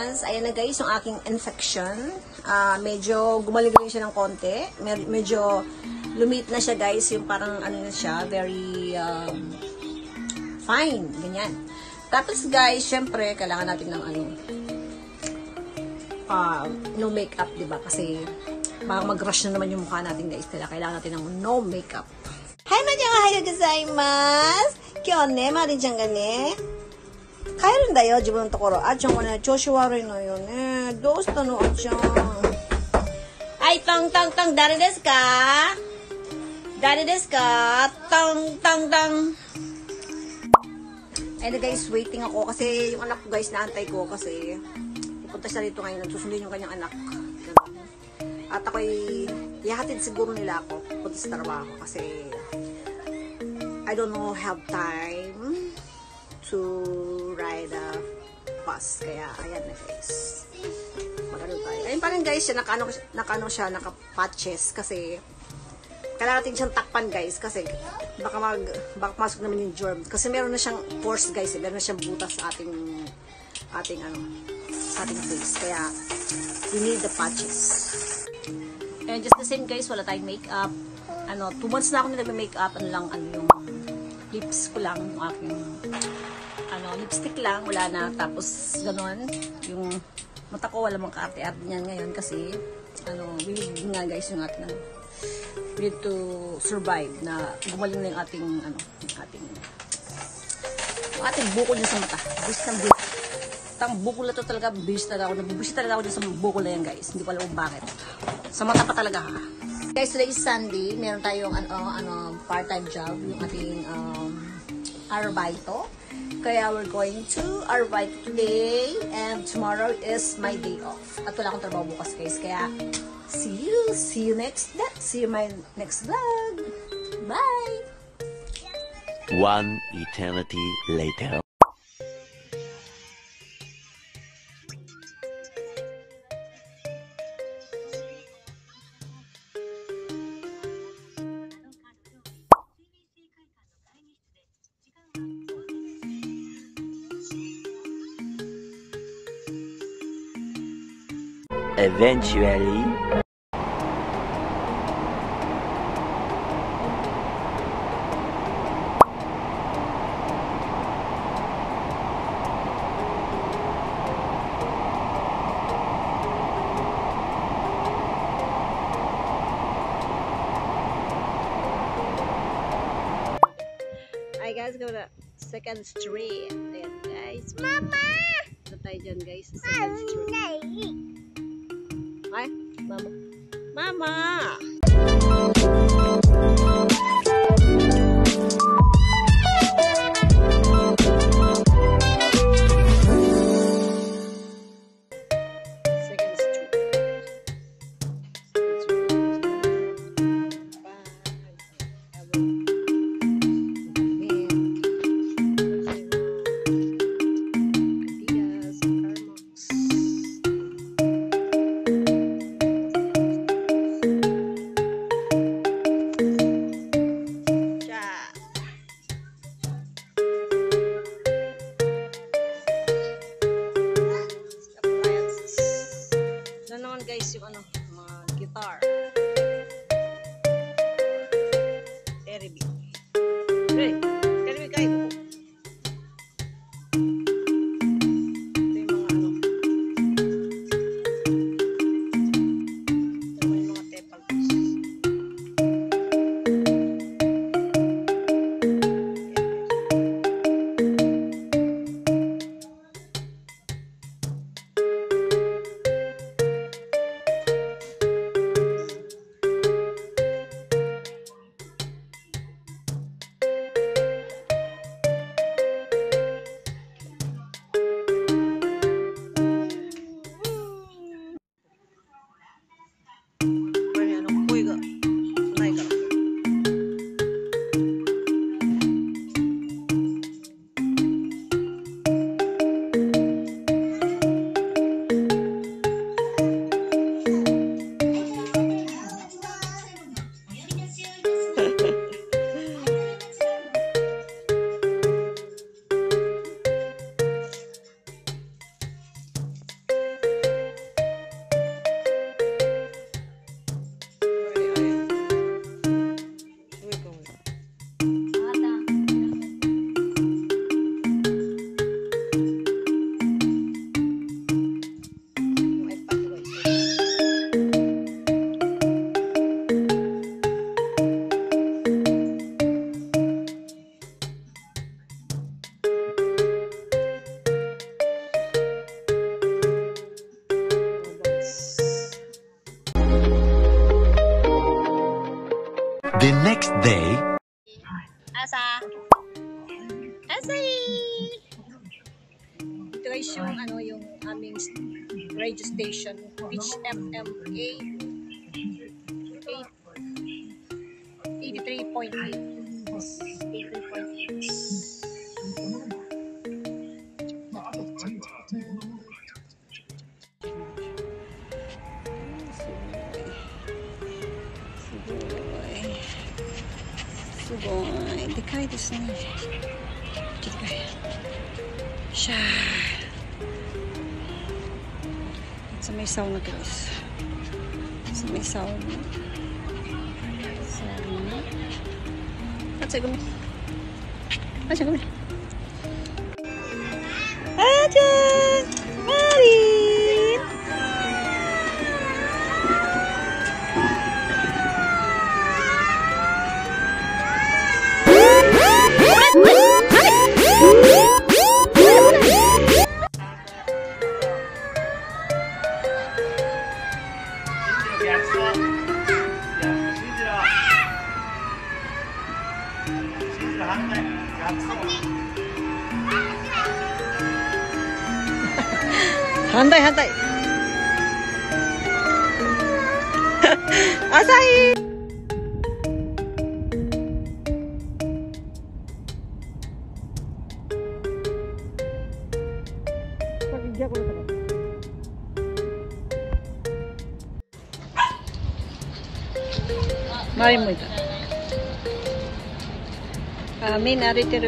Yes, ayan na guys, yung aking infection. Medyo gumaling siya ng konti. Medyo lumit na siya guys, yung parang ano na siya, very fine, ganyan. Tapos guys, syempre, kailangan natin ng no makeup, diba? Kasi baka mag-rush na naman yung mukha natin guys. Kailangan natin ng no makeup. Hi, mahayag gozaimasu. Kyone, marin-chan ga ne. 帰るんだよ、自分のところ。あっちゃんがね、調子悪いのよね。どうしたの、あっちゃん。はい、トントントン、誰ですか？誰ですか？トントントン。Ayun guys, waiting ako kasi yung anak ko guys, naantay ko kasi pupunta siya rito ngayon, susundin yung kanyang anak. At ako'y ihatid siguro nila ako pupunta sa trabaho kasi I don't know, have time to ride a bus. Kaya, ayan na guys. Magano tayo. Ayun pa rin guys, naka-patches kasi kailangan natin siyang takpan guys kasi baka masok naman yung germ. Kasi meron na siyang pores guys, meron na siyang butas sa ating face. Kaya, we need the patches. And just the same guys, wala tayong makeup. 2 months na ako na nagme-makeup. Yung lips ko lang, yung aking lipstick lang, wala na. Tapos, ganon. Yung mata ko, wala mong kaarte-arte niyan ngayon kasi, we need nga guys yung ating, we need to survive na gumaling na yung ating bukol niya sa mata. Bis ng bukol. Tang bukol na to talaga, bis talaga ako. Nabubusit talaga ako dyan sa bukol na yan guys. Hindi ko alam kung bakit. Sa mata pa talaga ha. Guys, today is Sunday. Meron tayong part-time job, yung ating arbaito. Kaya we're going to arbaito today and tomorrow is my day off. At wala akong trabaho bukas guys. Kaya see you next my next vlog. Bye! One eternity later. Eventually. Hi guys, go to second street. Ayan guys. Mama! Ito tayo dyan guys. Second street. Ay, mama. Mama! Guys, yung mga guitar. Terebi. Hey, Terebi kayo. Ito yung mga tepal. radio station, Pitch FM すごいでかいですね。ちょっとシャーsa may sauna guys. Sa may sauna. At sa gumi. Ajan! Marin! Hantai. Asahi. Mari mo ito. Minarite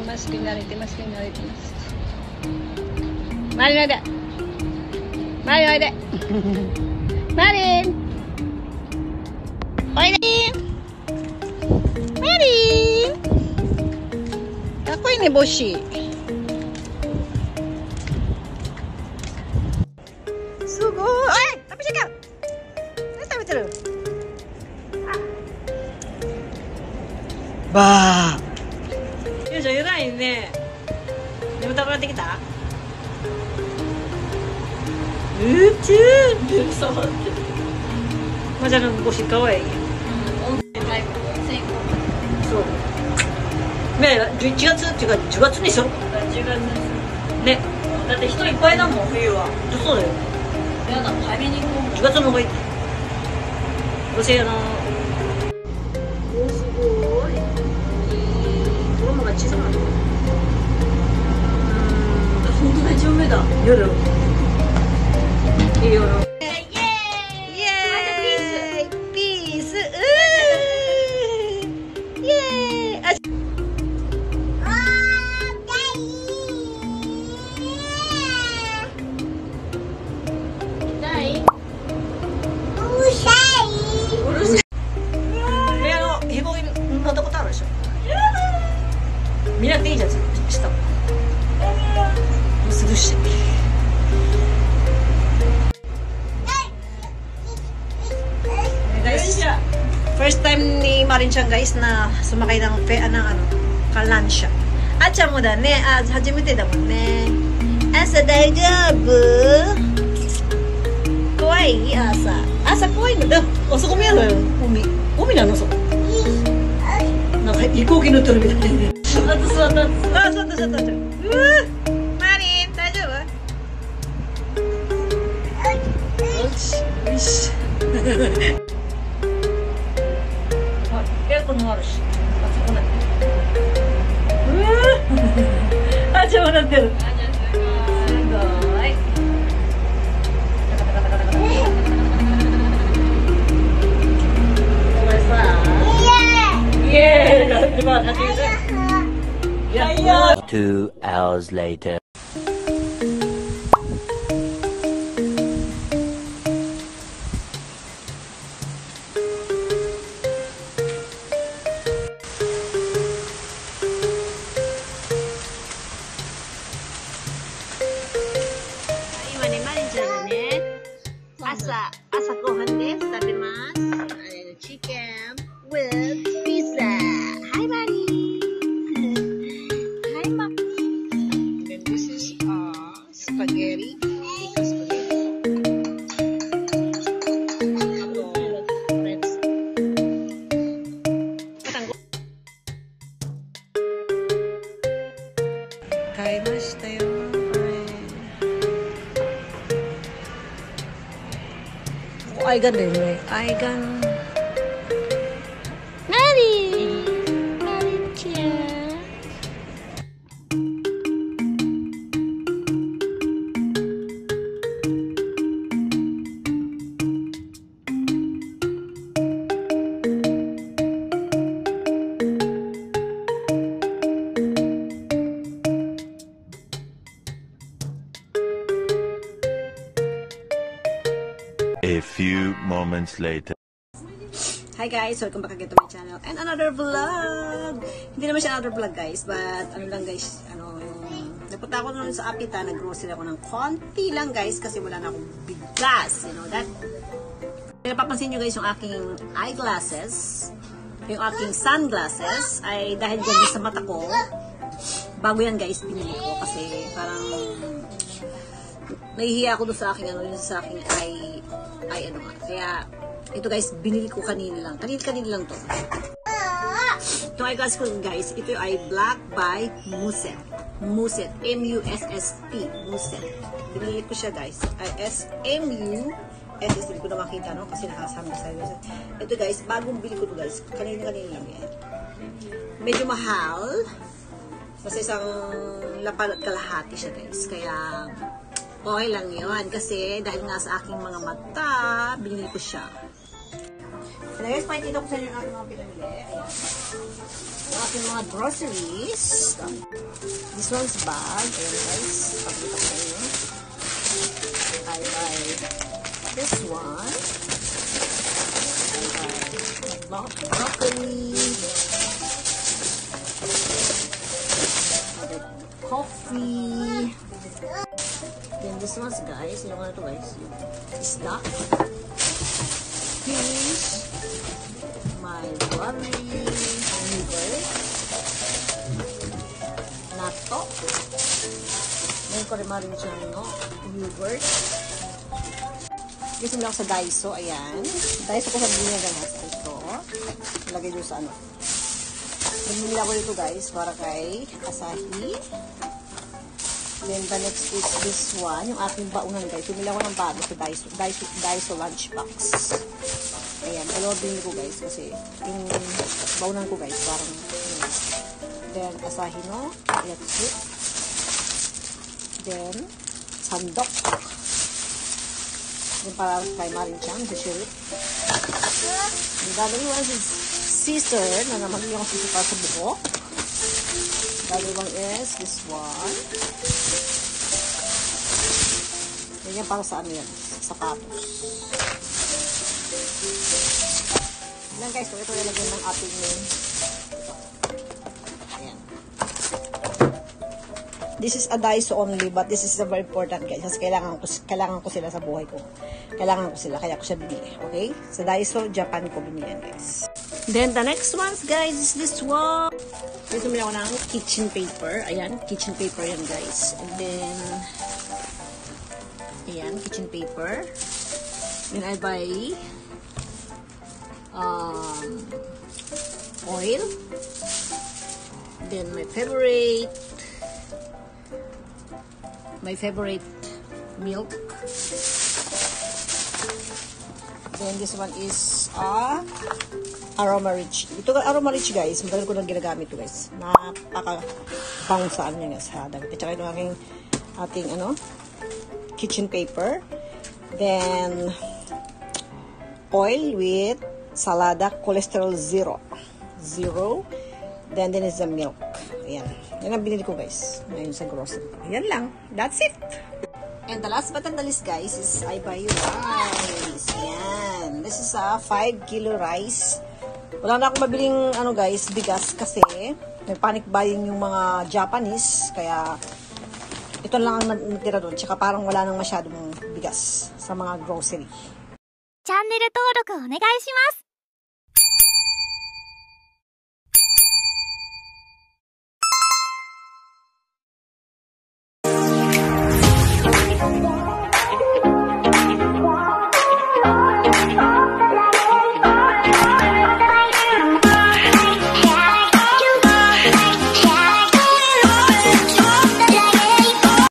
mas. Mari ada. Marin! Marin! Ako ini boshi. Sugoi! Oi! Tapi cakap! Nasa betul? Bah! Yo, jauh ini. Dia betul nanti kita. Lucu. Macam boshi kawaii. So. ねえ、11月っていうか10月でしょ。10月ね。だって人いっぱいだもん冬は。そうだよ。やだ早めに行こう。10月の方がいい。どうせおすごい。衣が小さくなった。本当だ一応目だ。夜。いいよ。見なくていいじゃん、下。涼しい。Guys, first time ni Marin Chan guys na sumakay ng kalansya. Acha mo da ne, hajimete da mo ne. Asa daijoubu? Kawaii asa. Asa kawaii no da. Oそこ見えるよ。海なのそこ。なんか飛行機乗ってるみたいで。座った。マリン、大丈夫？よし。エアコンもあるし。あそこね。あ、超笑ってる。すごい。これさ。イエーイ。今始めて。2 hours later. Asa gohan desu. Tabemasu. Chicken with pizza. Hi, Mari. Hi, Mami. Then this is spaghetti. Ika spaghetti. Reds. Kaimashita yo. Aigan din eh. Aigan. A few moments later. Hi guys, welcome back again to my channel and another vlog. Hindi naman siya another vlog guys, but ano lang guys, napunta ako noon sa Apita, nag-grocery ako ng konti lang guys kasi wala na akong bigas, you know that. Napapansin nyo guys yung aking eyeglasses, yung aking sunglasses ay dahil dyan sa mata ko. Bago yan guys, pinili ko kasi parang nahihiya ako doon sa aking yung sa aking kaya ito guys, binili ko kanina lang. Kanina lang to. Itong eyeglass ko guys, ito ay Black by Musset. Musset. M-U-S-S-T. Musset. Binili ko siya guys. S-M-U-S-S-T. Hindi ko na makita, no? Kasi nakasama sa ito guys, bagong bili ko to guys. Kanina lang yan. Medyo mahal. Kasi isang lapad at kalahati siya guys. Kaya okay lang yun. Kasi dahil nga sa aking mga mata, binili ko siya. And guys, pakikita ko sa inyo yung aking mga pinamili. Ayan. Yung aking mga groceries. This one's bag. Ayan guys. Pakikita ko sa inyo. I buy this one. I buy broccoli. Coffee. Then this one's guys, yung ano to guys, isda, fish, my worry, liver, natto, may korema rin siya, no, yogurt. Guys, lang sa Daiso, ayan. Daiso ko sa biniya ganyan, ito, lagay doon sa ano. Bumili ako dito guys, para kay Asahi. Then the next is this one, yung aking baunan guys. Bumili ako ng bago sa Daiso lunchbox. Ayan, dalawa binili ko guys kasi yung baunan ko guys, parang yun. Then Asahi no, that's it. Then sandok. Then para kay Marin Chang, the shirip. The other one is scissor, na naman yung scissor para sa buhok. The other one is this one. Yan para sa ano yan, sapatos. Yan guys, so ito nilagyan ng ating ayan. This is a Daiso only, but this is a very important guys, kasi kailangan ko sila sa buhay ko. Kailangan ko sila, kaya ko siya binili. Okay? Sa Daiso, Japan ko binili yan guys. Then the next ones guys is this one. Ito may ako ng kitchen paper. Ayan, kitchen paper yan guys. And then ayan, kitchen paper. Then I buy oil. Then my favorite milk. Then this one is Aroma Rich. Ito Aroma Rich guys, matagal ko nang ginagamit ito guys. Napaka-pang saan niya sa damit. At saka ito ating kitchen paper. Then oil with salada, cholesterol zero. Then is the milk. Ayan. Yan ang binili ko guys. Ngayon sa grocery. Ayan lang. That's it. And the last but not the least guys is I buy rice. Ayan. This is a 5 kilo rice. Wala na akong mabiling guys, bigas kasi may panic buying yung mga Japanese. Kaya ito lang ang natira doon. Tsaka parang wala nang masyadong bigas sa mga grocery. チャンネル登録お願いします。